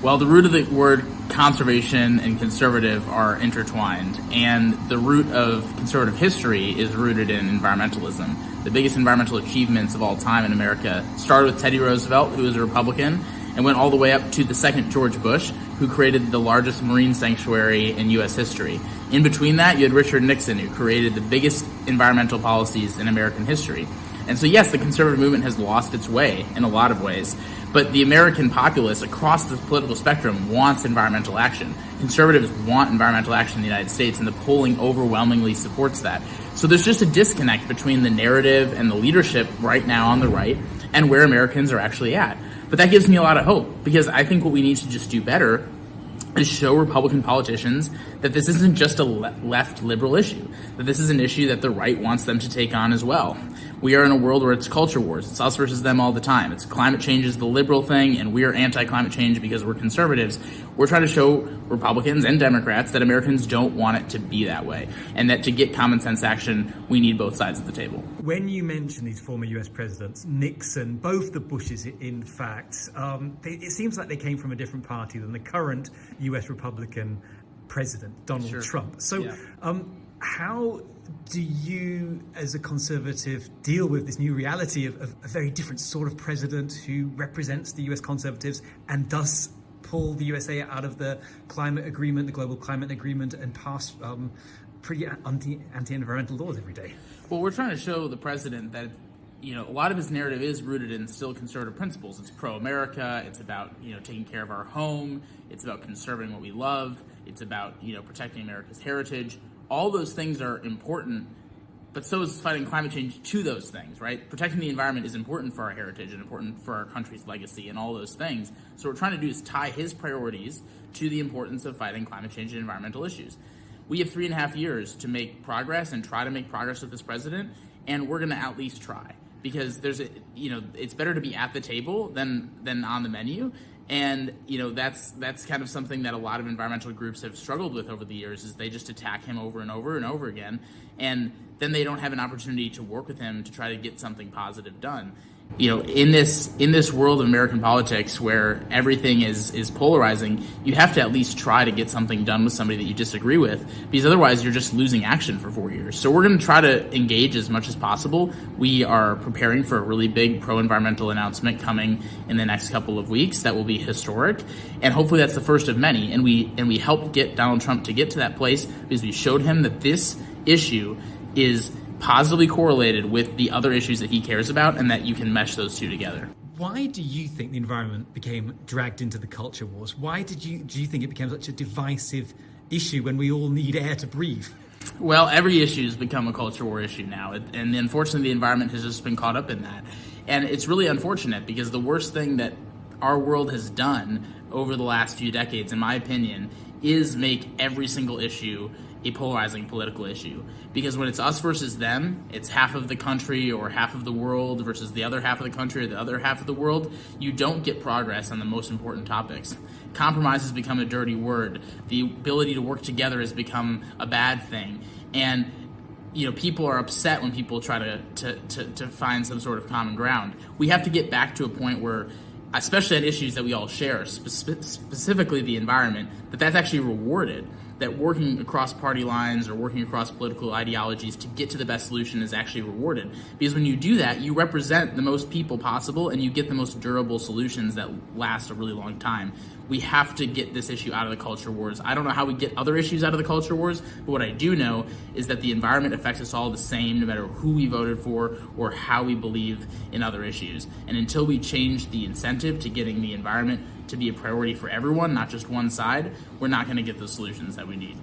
Well, the root of the word conservation and conservative are intertwined, and the root of conservative history is rooted in environmentalism. The biggest environmental achievements of all time in America started with Teddy Roosevelt, who was a Republican, and went all the way up to the second George Bush, who created the largest marine sanctuary in U.S. history. In between that, you had Richard Nixon, who created the biggest environmental policies in American history. And so yes, the conservative movement has lost its way in a lot of ways, but the American populace across the political spectrum wants environmental action. Conservatives want environmental action in the United States, and the polling overwhelmingly supports that. So there's just a disconnect between the narrative and the leadership right now on the right and where Americans are actually at. But that gives me a lot of hope, because I think what we need to just do better is show Republican politicians that this isn't just a left liberal issue, that this is an issue that the right wants them to take on as well. We are in a world where it's culture wars. It's us versus them all the time. It's climate change is the liberal thing, and we're anti-climate change because we're conservatives. We're trying to show Republicans and Democrats that Americans don't want it to be that way, and that to get common sense action, we need both sides of the table. When you mention these former US presidents, Nixon, both the Bushes, in fact, it seems like they came from a different party than the current US Republican president, Donald Trump. So how do you, as a conservative, deal with this new reality of a very different sort of president who represents the US conservatives and does pull the USA out of the climate agreement, the global climate agreement, and pass pretty anti-environmental laws every day? Well, we're trying to show the president that, a lot of his narrative is rooted in still conservative principles. It's pro-America. It's about, taking care of our home. It's about conserving what we love. It's about, protecting America's heritage. All those things are important, but so is fighting climate change to those things, right? Protecting the environment is important for our heritage and important for our country's legacy and all those things. So what we're trying to do is tie his priorities to the importance of fighting climate change and environmental issues. We have 3.5 years to make progress and try to make progress with this president, and we're going to at least try, because it's better to be at the table than on the menu. And, that's kind of something that a lot of environmental groups have struggled with over the years, is they just attack him over and over and over again. And then they don't have an opportunity to work with him to try to get something positive done. In this world of American politics where everything is polarizing, you have to at least try to get something done with somebody that you disagree with, because otherwise you're just losing action for 4 years. So we're going to try to engage as much as possible. We are preparing for a really big pro-environmental announcement coming in the next couple of weeks that will be historic, and hopefully that's the first of many. And we helped get Donald Trump to get to that place because we showed him that this issue is positively correlated with the other issues that he cares about, and that you can mesh those two together. Why do you think the environment became dragged into the culture wars? Why do you think it became such a divisive issue when we all need air to breathe? Well, every issue has become a culture war issue now, and unfortunately the environment has just been caught up in that. And it's really unfortunate, because the worst thing that our world has done over the last few decades, in my opinion, is make every single issue a polarizing political issue. Because when it's us versus them, it's half of the country or half of the world versus the other half of the country or the other half of the world, you don't get progress on the most important topics. Compromise has become a dirty word. The ability to work together has become a bad thing. And people are upset when people try to find some sort of common ground. We have to get back to a point where, especially on issues that we all share, specifically the environment, that's actually rewarded. That working across party lines or working across political ideologies to get to the best solution is actually rewarded. Because when you do that, you represent the most people possible, and you get the most durable solutions that last a really long time. We have to get this issue out of the culture wars. I don't know how we get other issues out of the culture wars, but what I do know is that the environment affects us all the same, no matter who we voted for or how we believe in other issues. And until we change the incentive to getting the environment to be a priority for everyone, not just one side, we're not going to get the solutions that we need.